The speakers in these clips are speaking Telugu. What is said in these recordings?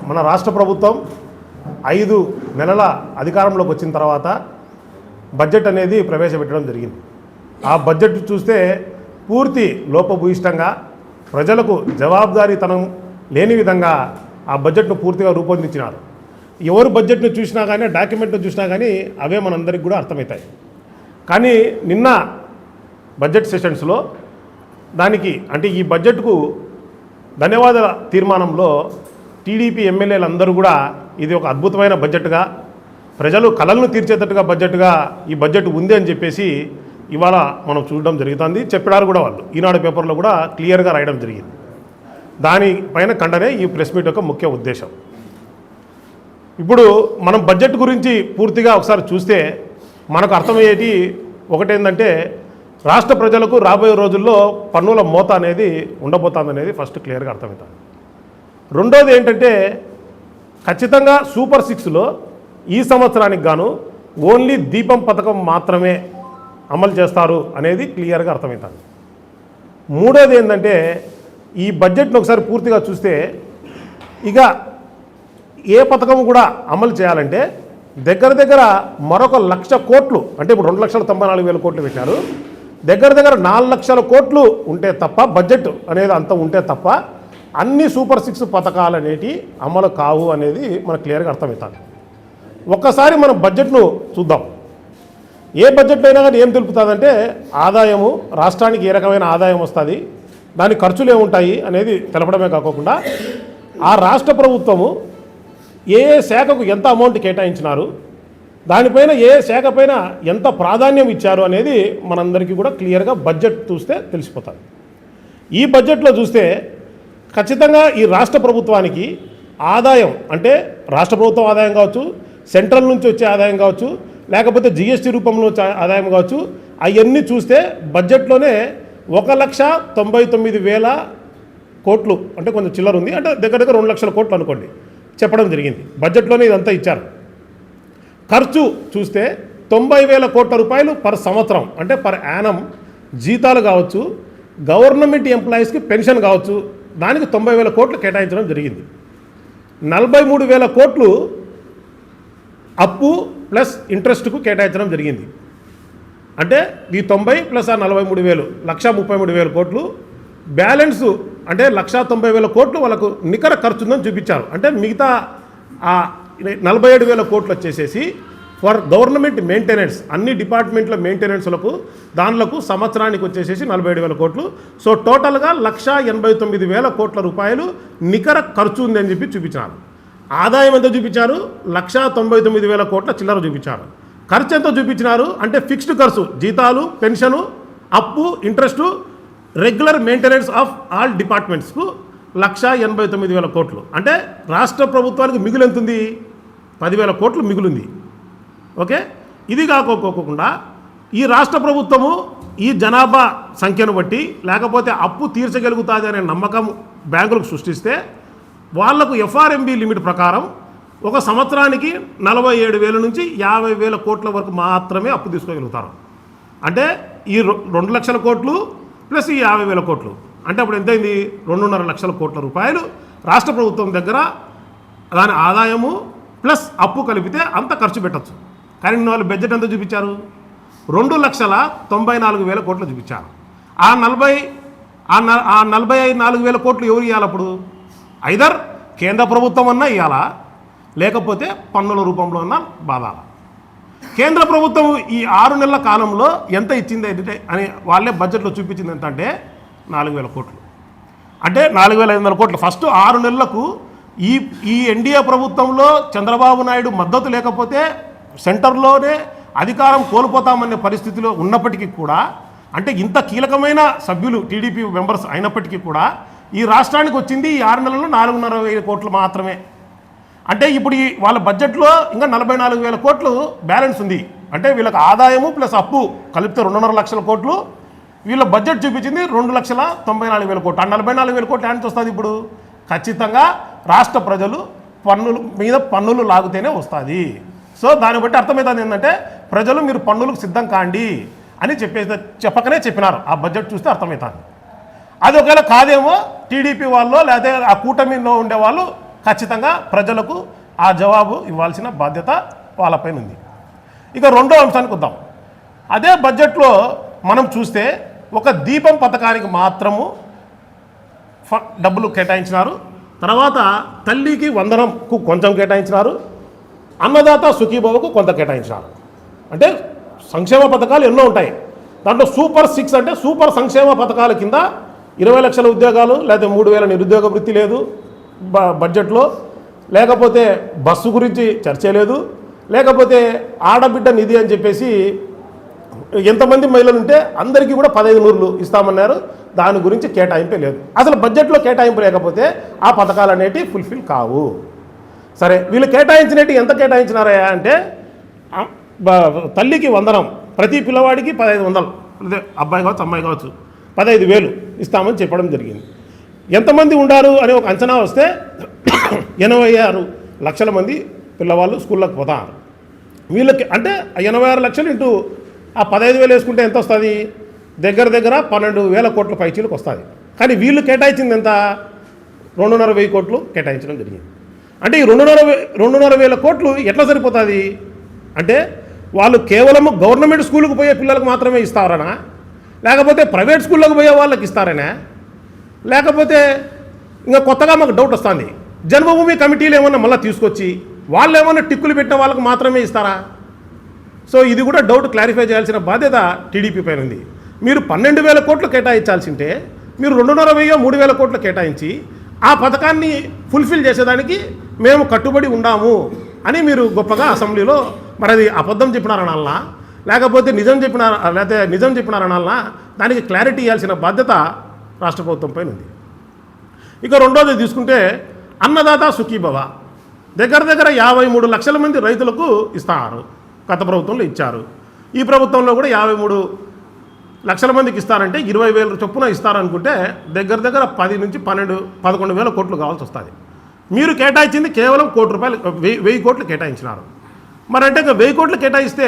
మన రాష్ట్ర ప్రభుత్వం 5 నెలల అధికారంలోకి వచ్చిన తర్వాత బడ్జెట్ అనేది ప్రవేశపెట్టడం జరిగింది. ఆ బడ్జెట్ చూస్తే పూర్తి లోపభూయిష్టంగా ప్రజలకు జవాబుదారీతనం లేని విధంగా ఆ బడ్జెట్ను పూర్తిగా రూపొందించినారు. ఎవరు బడ్జెట్ను చూసినా కానీ, డాక్యుమెంట్ను చూసినా కానీ అవే మనందరికీ కూడా అర్థమవుతాయి. కానీ నిన్న బడ్జెట్ సెషన్స్లో దానికి అంటే ఈ బడ్జెట్కు ధన్యవాదాల తీర్మానంలో టీడీపీ ఎమ్మెల్యేలు అందరూ కూడా ఇది ఒక అద్భుతమైన బడ్జెట్గా, ప్రజలు కలలను తీర్చేటట్టుగా బడ్జెట్గా ఈ బడ్జెట్ ఉంది అని చెప్పేసి ఇవాళ మనం చూడడం జరుగుతుంది. చెప్పారు కూడా వాళ్ళు, ఈనాడు పేపర్లో కూడా క్లియర్గా రాయడం జరిగింది. దానిపైన ఖండనే ఈ ప్రెస్ మీట్ యొక్క ముఖ్య ఉద్దేశం. ఇప్పుడు మనం బడ్జెట్ గురించి పూర్తిగా ఒకసారి చూస్తే మనకు అర్థమయ్యేది ఒకటేంటంటే, రాష్ట్ర ప్రజలకు రాబోయే రోజుల్లో పన్నుల మోత అనేది ఉండబోతుందనేది ఫస్ట్ క్లియర్గా అర్థమవుతుంది. రెండోది ఏంటంటే, ఖచ్చితంగా సూపర్ 6లో ఈ సంవత్సరానికి గాను ఓన్లీ దీపం పథకం మాత్రమే అమలు చేస్తారు అనేది క్లియర్గా అర్థమవుతుంది. మూడోది ఏంటంటే, ఈ బడ్జెట్ను ఒకసారి పూర్తిగా చూస్తే ఇక ఏ పథకం కూడా అమలు చేయాలంటే దగ్గర మరొక 1,00,000 కోట్లు, అంటే ఇప్పుడు 2,94,000 కోట్లు పెట్టారు, దగ్గర 4 లక్షల కోట్లు ఉంటే తప్ప, బడ్జెట్ అనేది అంత ఉంటే తప్ప అన్ని సూపర్ 6 పథకాలు అనేవి అమలు కావు అనేది మనకు క్లియర్గా అర్థమవుతుంది. ఒక్కసారి మనం బడ్జెట్ను చూద్దాం. ఏ బడ్జెట్లో అయినా కానీ ఏం తెలుపుతుందంటే, ఆదాయము రాష్ట్రానికి ఏ రకమైన ఆదాయం వస్తుంది, దాని ఖర్చులు ఏముంటాయి అనేది తెలపడమే కాకుండా ఆ రాష్ట్ర ప్రభుత్వము ఏ శాఖకు ఎంత అమౌంట్ కేటాయించినారు, దానిపైన ఏ శాఖ పైన ఎంత ప్రాధాన్యం ఇచ్చారు అనేది మనందరికీ కూడా క్లియర్గా బడ్జెట్ చూస్తే తెలిసిపోతుంది. ఈ బడ్జెట్లో చూస్తే ఖచ్చితంగా ఈ రాష్ట్ర ప్రభుత్వానికి ఆదాయం, అంటే రాష్ట్ర ప్రభుత్వం ఆదాయం కావచ్చు, సెంట్రల్ నుంచి వచ్చే ఆదాయం కావచ్చు, లేకపోతే జిఎస్టీ రూపంలో వచ్చే ఆదాయం కావచ్చు, అవన్నీ చూస్తే బడ్జెట్లోనే 1,99,000 కోట్లు, అంటే కొంచెం చిల్లర ఉంది, అంటే దగ్గర 2 లక్షల కోట్లు అనుకోండి, చెప్పడం జరిగింది. బడ్జెట్లోనే ఇదంతా ఇచ్చారు. ఖర్చు చూస్తే 90,000 కోట్ల రూపాయలు పర్ సంవత్సరం, అంటే పర్ యానం జీతాలు కావచ్చు, గవర్నమెంట్ ఎంప్లాయీస్కి పెన్షన్ కావచ్చు, దానికి 90,000 కోట్లు కేటాయించడం జరిగింది. 43,000 కోట్లు అప్పు ప్లస్ ఇంట్రెస్ట్కు కేటాయించడం జరిగింది. అంటే ఈ 90 ప్లస్ ఆ 43,000 1,33,000 కోట్లు, బ్యాలెన్స్ అంటే 1,90,000 కోట్లు వాళ్ళకు నికర ఖర్చు ఉందని చూపించారు. అంటే మిగతా ఆ 47,000 కోట్లు వచ్చేసేసి ఫర్ గవర్నమెంట్ మెయింటెనెన్స్, అన్ని డిపార్ట్మెంట్ల మెయింటెనెన్స్లకు దానిలకు సంవత్సరానికి వచ్చేసేసి 47,000 కోట్లు. సో టోటల్గా 1,89,000 కోట్ల రూపాయలు నికర ఖర్చు ఉందని చెప్పి చూపించారు. ఆదాయం ఎంత చూపించారు? 1,99,000 కోట్ల చిల్లర చూపించారు. ఖర్చు ఎంత చూపించినారు అంటే, ఫిక్స్డ్ ఖర్చు జీతాలు, పెన్షను, అప్పు, interest, regular maintenance of all డిపార్ట్మెంట్స్కు 1,89,000 కోట్లు. అంటే రాష్ట్ర ప్రభుత్వానికి మిగులు ఎంత ఉంది? 10,000 కోట్లు మిగులుంది. ఓకే, ఇది కాకోకుండా ఈ రాష్ట్ర ప్రభుత్వము ఈ జనాభా సంఖ్యను బట్టి, లేకపోతే అప్పు తీర్చగలుగుతుంది అనే నమ్మకం బ్యాంకులకు సృష్టిస్తే, వాళ్లకు ఎఫ్ఆర్ఎంబి లిమిట్ ప్రకారం ఒక సంవత్సరానికి 47,000 నుంచి 50,000 కోట్ల వరకు మాత్రమే అప్పు తీసుకోగలుగుతారు. అంటే ఈ 2 లక్షల కోట్లు ప్లస్ ఈ 50,000 కోట్లు, అంటే అప్పుడు ఎంతైంది? 2.5 లక్షల కోట్ల రూపాయలు రాష్ట్ర ప్రభుత్వం దగ్గర దాని ఆదాయము ప్లస్ అప్పు కలిపితే అంత ఖర్చు పెట్టచ్చు. కానీ వాళ్ళు బడ్జెట్ ఎంత చూపించారు? 2,94,000 కోట్లు చూపించారు. ఆ 44,000 కోట్లు ఎవరు ఇవ్వాలి? అప్పుడు ఐదర్ కేంద్ర ప్రభుత్వం అన్నా ఇవ్వాలా, లేకపోతే పన్నుల రూపంలో అన్నా బాధాల. కేంద్ర ప్రభుత్వం ఈ 6 నెలల కాలంలో ఎంత ఇచ్చింది అని వాళ్ళే బడ్జెట్లో చూపించింది ఎంత అంటే 4,000 కోట్లు, అంటే 4,500 కోట్లు. ఫస్ట్ 6 నెలలకు ఈ ఎన్డీఏ ప్రభుత్వంలో చంద్రబాబు నాయుడు మద్దతు లేకపోతే సెంటర్లోనే అధికారం కోల్పోతామనే పరిస్థితిలో ఉన్నప్పటికీ కూడా, అంటే ఇంత కీలకమైన సభ్యులు టీడీపీ మెంబర్స్ అయినప్పటికీ కూడా ఈ రాష్ట్రానికి వచ్చింది ఈ 6 నెలల్లో 4,500 కోట్లు మాత్రమే. అంటే ఇప్పుడు వాళ్ళ బడ్జెట్లో ఇంకా 44,000 కోట్లు బ్యాలెన్స్ ఉంది. అంటే వీళ్ళకి ఆదాయము ప్లస్ అప్పు కలిపితే 2.5 లక్షల కోట్లు, వీళ్ళ బడ్జెట్ చూపించింది 2,94,000 కోట్లు. ఆ 44,000 కోట్లు ఏంటి వస్తుంది? ఇప్పుడు ఖచ్చితంగా రాష్ట్ర ప్రజలు పన్నుల మీద పన్నులు లాగితేనే వస్తుంది. సో దాన్ని బట్టి అర్థమవుతుంది ఏంటంటే, ప్రజలు మీరు పన్నులకు సిద్ధం కాండి అని చెప్పకనే చెప్పినారు. ఆ బడ్జెట్ చూస్తే అర్థమవుతుంది. అది ఒకవేళ కాదేమో టీడీపీ వాళ్ళు లేదా ఆ కూటమిలో ఉండే వాళ్ళు ఖచ్చితంగా ప్రజలకు ఆ జవాబు ఇవ్వాల్సిన బాధ్యత వాళ్ళపైన ఉంది. ఇక రెండో అంశానికి వద్దాం. అదే బడ్జెట్లో మనం చూస్తే ఒక దీపం పథకానికి మాత్రము డబ్బులు కేటాయించినారు. తర్వాత తల్లికి వందనంకు కొంచెం కేటాయించినారు. అన్నదాత సుఖీభవకు కొంత కేటాయించినారు. అంటే సంక్షేమ పథకాలు ఎన్నో ఉంటాయి. దాంట్లో సూపర్ 6 అంటే సూపర్ సంక్షేమ పథకాల కింద 20 లక్షల ఉద్యోగాలు, లేదా 3,000 నిరుద్యోగ వృత్తి లేదు బడ్జెట్లో, లేకపోతే బస్సు గురించి చర్చే లేదు, లేకపోతే ఆడబిడ్డ నిధి అని చెప్పేసి ఎంతమంది మహిళలు ఉంటే అందరికీ కూడా 15,000 ఇస్తామన్నారు. దాని గురించి కేటాయింపే లేదు. అసలు బడ్జెట్లో కేటాయింపు లేకపోతే ఆ పథకాలు అనేటివి ఫుల్ఫిల్ కావు. సరే, వీళ్ళు కేటాయించినట్టు ఎంత కేటాయించినారా అంటే తల్లికి వందనం, ప్రతి పిల్లవాడికి 1,500, అదే అబ్బాయి కావచ్చు అమ్మాయి కావచ్చు 15,000 ఇస్తామని చెప్పడం జరిగింది. ఎంతమంది ఉండారు అని ఒక అంచనా వస్తే 86 లక్షల మంది పిల్లవాళ్ళు స్కూళ్ళకి పోతారు. వీళ్ళకి అంటే 86 లక్షలు ఇంటూ ఆ 15,000 వేసుకుంటే ఎంత వస్తుంది? దగ్గర దగ్గర 12,000 కోట్ల పైచీలకు వస్తుంది. కానీ వీళ్ళు కేటాయించింది ఎంత? 2,500 కోట్లు కేటాయించడం జరిగింది. అంటే ఈ 2,500 కోట్లు ఎట్లా సరిపోతుంది అంటే వాళ్ళు కేవలం గవర్నమెంట్ స్కూల్కి పోయే పిల్లలకు మాత్రమే ఇస్తారనా, లేకపోతే ప్రైవేట్ స్కూళ్ళకి పోయే వాళ్ళకి ఇస్తారనా, లేకపోతే ఇంకా కొత్తగా మాకు డౌట్ వస్తుంది, జన్మభూమి కమిటీలు ఏమన్నా మళ్ళీ తీసుకొచ్చి వాళ్ళు ఏమన్నా టిక్కులు పెట్టిన వాళ్ళకి మాత్రమే ఇస్తారా? సో ఇది కూడా డౌట్ క్లారిఫై చేయాల్సిన బాధ్యత టీడీపీ పైన ఉంది. మీరు 12,000 కోట్లు కేటాయించాల్సింటే మీరు 2,500 3,000 కోట్లు కేటాయించి ఆ పథకాన్ని ఫుల్ఫిల్ చేసేదానికి మేము కట్టుబడి ఉండాము అని మీరు గొప్పగా అసెంబ్లీలో, మరి అది అబద్ధం చెప్పినారనాలనా లేకపోతే నిజం చెప్పినారనాలనా, దానికి క్లారిటీ ఇవ్వాల్సిన బాధ్యత రాష్ట్ర ప్రభుత్వం పైన ఉంది. ఇక రెండోది తీసుకుంటే అన్నదాత సుఖీభవ దగ్గర దగ్గర 53 లక్షల మంది రైతులకు ఇస్తారు. గత ప్రభుత్వంలో ఇచ్చారు. ఈ ప్రభుత్వంలో కూడా 53 లక్షల మందికి ఇస్తారంటే 20,000 చొప్పున ఇస్తారనుకుంటే దగ్గర దగ్గర 10 నుంచి 11,000 కోట్లు కావాల్సి వస్తుంది. మీరు కేటాయించింది కేవలం ₹1,00,00,000, 1,000 కోట్లు కేటాయించినారు. మరి అంటే ఇంకా 1,000 కోట్లు కేటాయిస్తే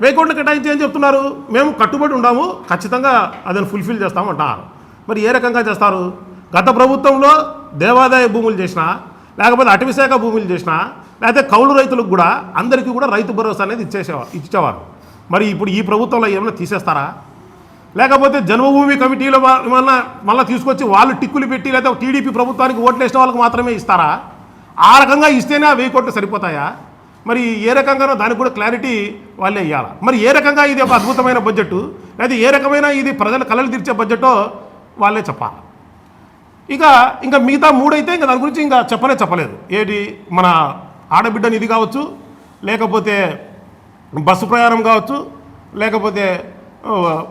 1,000 కోట్లు కేటాయించి ఏం చెప్తున్నారు? మేము కట్టుబడి ఉండాము, ఖచ్చితంగా అదని ఫుల్ఫిల్ చేస్తామంటారు. మరి ఏ రకంగా చేస్తారు? గత ప్రభుత్వంలో దేవాదాయ భూములు చేసినా, లేకపోతే అటవీశాఖ భూములు చేసినా, లేకపోతే కౌలు రైతులకు కూడా అందరికీ కూడా రైతు భరోసా అనేది ఇచ్చేవారు. మరి ఇప్పుడు ఈ ప్రభుత్వంలో ఏమైనా తీసేస్తారా? లేకపోతే జన్మభూమి కమిటీలో మళ్ళీ తీసుకొచ్చి వాళ్ళు టిక్కులు పెట్టి లేదా టీడీపీ ప్రభుత్వానికి ఓట్లు వేసిన వాళ్ళకి మాత్రమే ఇస్తారా? ఆ రకంగా ఇస్తేనే ఆ 1,000 కోట్లు సరిపోతాయా? మరి ఏ రకంగానో దానికి కూడా క్లారిటీ వాళ్ళే ఇవ్వాలి. మరి ఏ రకంగా ఇది ఒక అద్భుతమైన బడ్జెట్, లేదా ఏ రకమైన ఇది ప్రజల కళలు తీర్చే బడ్జెటో వాళ్ళే చెప్పాలి. ఇంకా మిగతా 3 అయితే ఇంకా దాని గురించి ఇంకా చెప్పలేదు. ఏది మన ఆడబిడ్డ నిధి కావచ్చు, లేకపోతే బస్సు ప్రయాణం కావచ్చు, లేకపోతే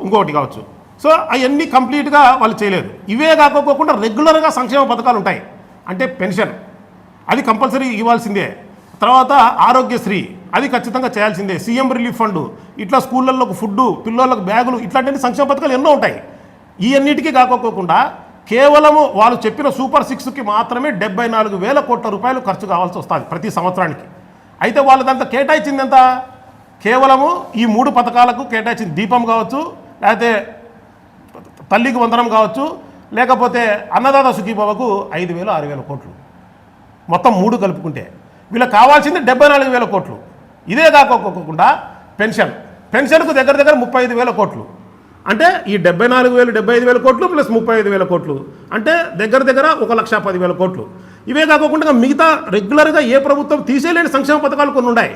ఇంకొకటి కావచ్చు. సో అవన్నీ కంప్లీట్గా వాళ్ళు చేయలేదు. ఇవే కాకపోకుండా రెగ్యులర్గా సంక్షేమ పథకాలు ఉంటాయి. అంటే పెన్షన్ అది కంపల్సరీ ఇవ్వాల్సిందే. తర్వాత ఆరోగ్యశ్రీ అది ఖచ్చితంగా చేయాల్సిందే. సీఎం రిలీఫ్ ఫండ్, ఇట్లా స్కూళ్ళల్లోకి ఫుడ్డు, పిల్లలకు బ్యాగులు, ఇట్లాంటి సంక్షేమ పథకాలు ఎన్నో ఉంటాయి. ఈ అన్నిటికీ కాకపోకుండా కేవలము వాళ్ళు చెప్పిన సూపర్ 6కి మాత్రమే 74,000 కోట్ల రూపాయలు ఖర్చు కావాల్సి వస్తుంది ప్రతి సంవత్సరానికి. అయితే వాళ్ళు దాంట్లో కేటాయించింది ఎంత? కేవలము ఈ 3 పథకాలకు కేటాయించింది దీపం కావచ్చు, లేకపోతే తల్లికి వందనం కావచ్చు, లేకపోతే అన్నదాత సుఖీభవకు 5,000 6,000 కోట్లు, మొత్తం 3 కలుపుకుంటే వీళ్ళకి కావాల్సింది 74,000 కోట్లు. ఇదే కాకపోకుండా పెన్షన్కు దగ్గర దగ్గర 35,000 కోట్లు. అంటే ఈ 74,000 75,000 కోట్లు ప్లస్ 35,000 కోట్లు అంటే దగ్గర దగ్గర 1,10,000 కోట్లు. ఇవే కాకుండా మిగతా రెగ్యులర్గా ఏ ప్రభుత్వం తీసేలేని సంక్షేమ పథకాలు కొన్ని ఉన్నాయి.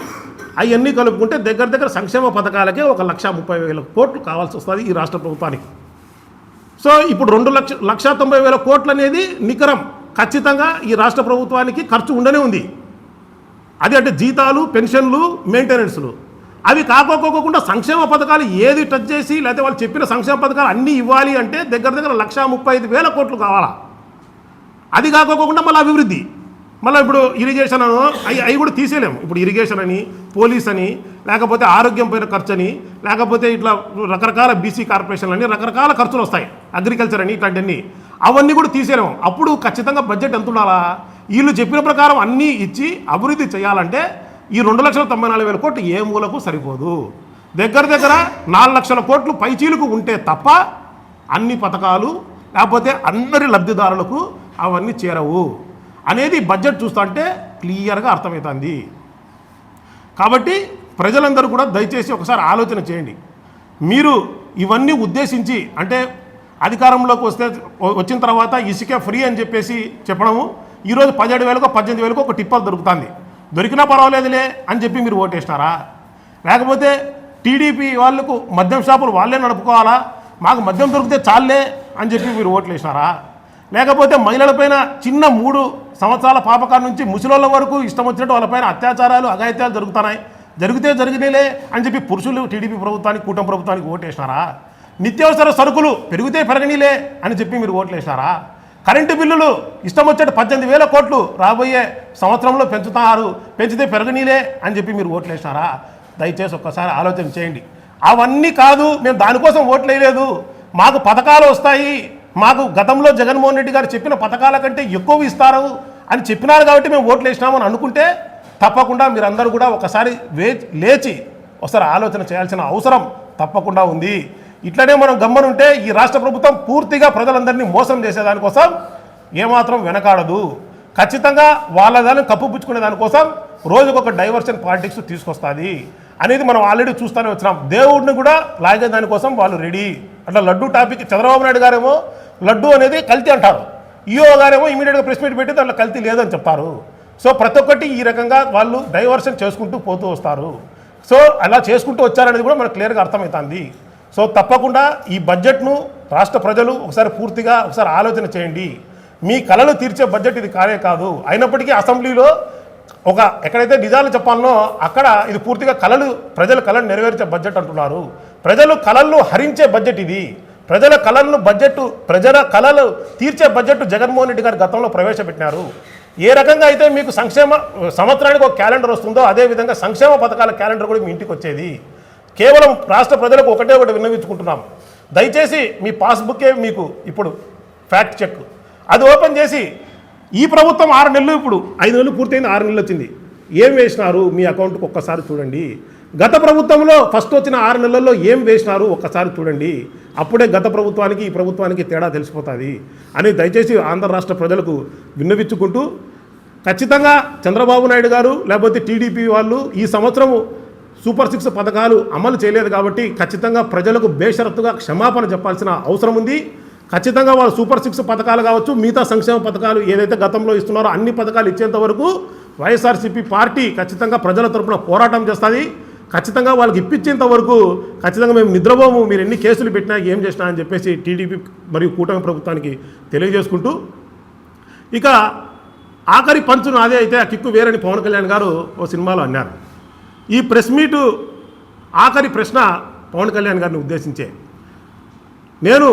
అవన్నీ కలుపుకుంటే దగ్గర దగ్గర సంక్షేమ పథకాలకే 1,30,000 కోట్లు కావాల్సి వస్తుంది ఈ రాష్ట్ర ప్రభుత్వానికి. సో ఇప్పుడు 2,90,000 కోట్లు అనేది నికరం ఖచ్చితంగా ఈ రాష్ట్ర ప్రభుత్వానికి ఖర్చు ఉండనే ఉంది. అది అంటే జీతాలు, పెన్షన్లు, మెయింటెనెన్స్లు. అవి కాకపోకుండా సంక్షేమ పథకాలు ఏది టచ్ చేసి లేకపోతే వాళ్ళు చెప్పిన సంక్షేమ పథకాలు అన్నీ ఇవ్వాలి అంటే దగ్గర దగ్గర 1,35,000 కోట్లు కావాలా. అది కాకపోకుండా మళ్ళీ అభివృద్ధి, మళ్ళీ ఇప్పుడు ఇరిగేషన్ అవి కూడా తీసేయలేము. ఇప్పుడు ఇరిగేషన్ అని, పోలీస్ అని, లేకపోతే ఆరోగ్యం పైన ఖర్చు అని, లేకపోతే ఇట్లా రకరకాల బీసీ కార్పొరేషన్లు అని రకరకాల ఖర్చులు వస్తాయి, అగ్రికల్చర్ అని, ఇట్లాంటివన్నీ అవన్నీ కూడా తీసేయలేము. అప్పుడు ఖచ్చితంగా బడ్జెట్ ఎంత ఉండాలా? వీళ్ళు చెప్పిన ప్రకారం అన్నీ ఇచ్చి అభివృద్ధి చేయాలంటే ఈ 2,94,000 కోట్లు ఏ మూలకు సరిపోదు. దగ్గర దగ్గర 4 లక్షల కోట్లు పైచీలకు ఉంటే తప్ప అన్ని పథకాలు లేకపోతే అందరి లబ్ధిదారులకు అవన్నీ చేరవు. అనేది బడ్జెట్ చూస్తుంటే క్లియర్గా అర్థమవుతుంది. కాబట్టి ప్రజలందరూ కూడా దయచేసి ఒకసారి ఆలోచన చేయండి. మీరు ఇవన్నీ ఉద్దేశించి అంటే అధికారంలోకి వచ్చిన తర్వాత ఇసుక ఫ్రీ అని చెప్పేసి చెప్పడము, ఈరోజు 17,000కో 18,000కో ఒక టిప్పర్ దొరుకుతుంది, దొరికినా పర్వాలేదులే అని చెప్పి మీరు ఓటేసినారా? లేకపోతే టీడీపీ వాళ్ళకు మద్యం షాపులు వాళ్ళే నడుపుకోవాలా, మాకు మద్యం దొరికితే చాలే అని చెప్పి మీరు ఓట్లు వేసినారా? లేకపోతే మహిళలపైన చిన్న 3 సంవత్సరాల పాపకాల నుంచి ముసలోళ్ళ వరకు ఇష్టం వచ్చినట్టు వాళ్ళపైన అత్యాచారాలు అఘాయిత్యాలు జరుగుతున్నాయి, జరిగితే జరిగినేలే అని చెప్పి పురుషులు టీడీపీ ప్రభుత్వానికి కూటమి ప్రభుత్వానికి ఓటేసినారా? నిత్యావసర సరుకులు పెరిగితే పెరగనీలే అని చెప్పి మీరు ఓట్లు వేసినారా? కరెంటు బిల్లులు ఇష్టం వచ్చేట్టు 18,000 కోట్లు రాబోయే సంవత్సరంలో పెంచుతున్నారు, పెంచితే పెరగనీలే అని చెప్పి మీరు ఓట్లు వేసినారా? దయచేసి ఒక్కసారి ఆలోచన చేయండి. అవన్నీ కాదు, మేము దానికోసం ఓట్లు వేయలేదు, మాకు పథకాలు వస్తాయి, మాకు గతంలో జగన్మోహన్ రెడ్డి గారు చెప్పిన పథకాల కంటే ఎక్కువ ఇస్తారు అని చెప్పినారు కాబట్టి మేము ఓట్లు వేసినామని అనుకుంటే తప్పకుండా మీరందరూ కూడా ఒకసారి లేచి ఒకసారి ఆలోచన చేయాల్సిన అవసరం తప్పకుండా ఉంది. ఇట్లనే మనం గమ్మనుంటే ఈ రాష్ట్ర ప్రభుత్వం పూర్తిగా ప్రజలందరినీ మోసం చేసేదానికోసం ఏమాత్రం వెనకాడదు. ఖచ్చితంగా వాళ్ళ దాన్ని కప్పుపుచ్చుకునే దానికోసం రోజుకొక డైవర్షన్ పాలిటిక్స్ తీసుకొస్తుంది అనేది మనం ఆల్రెడీ చూస్తూనే వచ్చినాం. దేవుడిని కూడా లాగే దానికోసం వాళ్ళు రెడీ. అట్లా లడ్డు టాపిక్ చంద్రబాబు నాయుడు గారేమో లడ్డు అనేది కల్తీ అంటారు, ఈఓ గారేమో ఇమీడియట్గా ప్రెస్ మీట్ పెట్టి దాంట్లో కల్తీ లేదని చెప్తారు. సో ప్రతి ఒక్కటి ఈ రకంగా వాళ్ళు డైవర్షన్ చేసుకుంటూ పోతూ వస్తారు. సో అలా చేసుకుంటూ వచ్చారనేది కూడా మనకు క్లియర్గా అర్థమవుతుంది. సో తప్పకుండా ఈ బడ్జెట్ను రాష్ట్ర ప్రజలు ఒకసారి పూర్తిగా ఒకసారి ఆలోచన చేయండి. మీ కళలు తీర్చే బడ్జెట్ ఇది కానే కాదు. అయినప్పటికీ అసెంబ్లీలో ఒక ఎక్కడైతే నిజాలు చెప్పాలనో అక్కడ ఇది పూర్తిగా ప్రజల కళను నెరవేర్చే బడ్జెట్ అంటున్నారు. ప్రజలు కళలను హరించే బడ్జెట్ ఇది. ప్రజల కళలు తీర్చే బడ్జెట్ జగన్మోహన్ రెడ్డి గారు గతంలో ప్రవేశపెట్టినారు. ఏ రకంగా అయితే మీకు సంవత్సరానికి ఒక క్యాలెండర్ వస్తుందో అదేవిధంగా సంక్షేమ పథకాల క్యాలెండర్ కూడా మీ ఇంటికి వచ్చేది. కేవలం రాష్ట్ర ప్రజలకు ఒకటే విన్నవించుకుంటున్నాం, దయచేసి మీ పాస్బుక్కే మీకు ఇప్పుడు ఫ్యాక్ట్ చెక్ అది ఓపెన్ చేసి ఈ ప్రభుత్వం 6 నెలలు ఇప్పుడు 5 నెలలు పూర్తయింది, 6 నెలలు వచ్చింది, ఏం వేసినారు మీ అకౌంట్కి ఒక్కసారి చూడండి. గత ప్రభుత్వంలో ఫస్ట్ వచ్చిన 6 నెలల్లో ఏం వేసినారు ఒక్కసారి చూడండి. అప్పుడే గత ప్రభుత్వానికి ఈ ప్రభుత్వానికి తేడా తెలిసిపోతుంది అని దయచేసి ఆంధ్ర రాష్ట్ర ప్రజలకు విన్నవించుకుంటూ, ఖచ్చితంగా చంద్రబాబు నాయుడు గారు లేకపోతే టీడీపీ వాళ్ళు ఈ సంవత్సరము సూపర్ 6 పథకాలు అమలు చేయలేదు కాబట్టి ఖచ్చితంగా ప్రజలకు బేషరతుగా క్షమాపణ చెప్పాల్సిన అవసరం ఉంది. ఖచ్చితంగా వాళ్ళు సూపర్ 6 పథకాలు కావచ్చు, మిగతా సంక్షేమ పథకాలు ఏదైతే గతంలో ఇస్తున్నారో అన్ని పథకాలు ఇచ్చేంత వరకు వైఎస్ఆర్సీపీ పార్టీ ఖచ్చితంగా ప్రజల తరపున పోరాటం చేస్తుంది. ఖచ్చితంగా వాళ్ళకి ఇప్పించేంత వరకు ఖచ్చితంగా మేము నిద్రపోము, మీరు ఎన్ని కేసులు పెట్టినా ఏం చేసినా అని చెప్పేసి టీడీపీ మరియు కూటమి ప్రభుత్వానికి తెలియజేసుకుంటూ, ఇక ఆఖరి పంచును అదే అయితే ఆ కిక్కు వేరని పవన్ కళ్యాణ్ గారు ఓ సినిమాలో అన్నారు. ఈ ప్రెస్ మీటు ఆఖరి ప్రశ్న పవన్ కళ్యాణ్ గారిని ఉద్దేశించే, నేను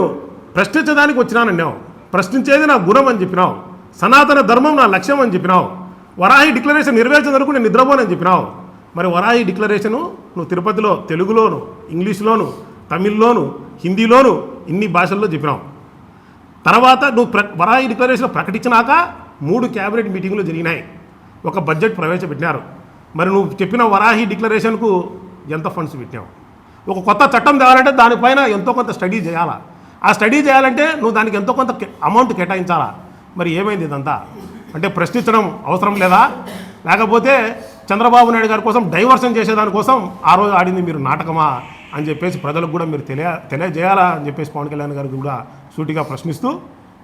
ప్రశ్నించడానికి వచ్చినానన్నావు, ప్రశ్నించేది నా గుణం అని చెప్పినావు, సనాతన ధర్మం నా లక్ష్యం అని చెప్పినావు, వరాహి డిక్లరేషన్ నెరవేర్చిన వరకు నేను నిద్రపోనని చెప్పినావు. మరి వరాహి డిక్లరేషను నువ్వు తిరుపతిలో తెలుగులోను, ఇంగ్లీష్లోను, తమిళ్లోను, హిందీలోను ఇన్ని భాషల్లో చెప్పినావు. తర్వాత నువ్వు వరాహి డిక్లరేషన్ ప్రకటించినాక 3 క్యాబినెట్ మీటింగులు జరిగినాయి, ఒక బడ్జెట్ ప్రవేశపెట్టినారు. మరి నువ్వు చెప్పిన వరాహి డిక్లరేషన్కు ఎంత ఫండ్స్ పెట్టినావు? ఒక కొత్త చట్టం తేవాలంటే దానిపైన ఎంతో కొంత స్టడీ చేయాలా, ఆ స్టడీ చేయాలంటే నువ్వు దానికి ఎంతో కొంత అమౌంట్ కేటాయించాలా. మరి ఏమైంది ఇదంతా? అంటే ప్రశ్నించడం అవసరం లేదా? లేకపోతే చంద్రబాబు నాయుడు గారి కోసం డైవర్షన్ చేసేదానికోసం ఆ రోజు ఆడింది మీరు నాటకమా అని చెప్పేసి ప్రజలకు కూడా మీరు తెలియజేయాలా అని చెప్పేసి పవన్ కళ్యాణ్ గారికి కూడా సూటిగా ప్రశ్నిస్తూ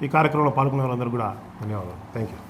ఈ కార్యక్రమంలో పాల్గొనే వాళ్ళందరూ కూడా ధన్యవాదాలు. Thank you.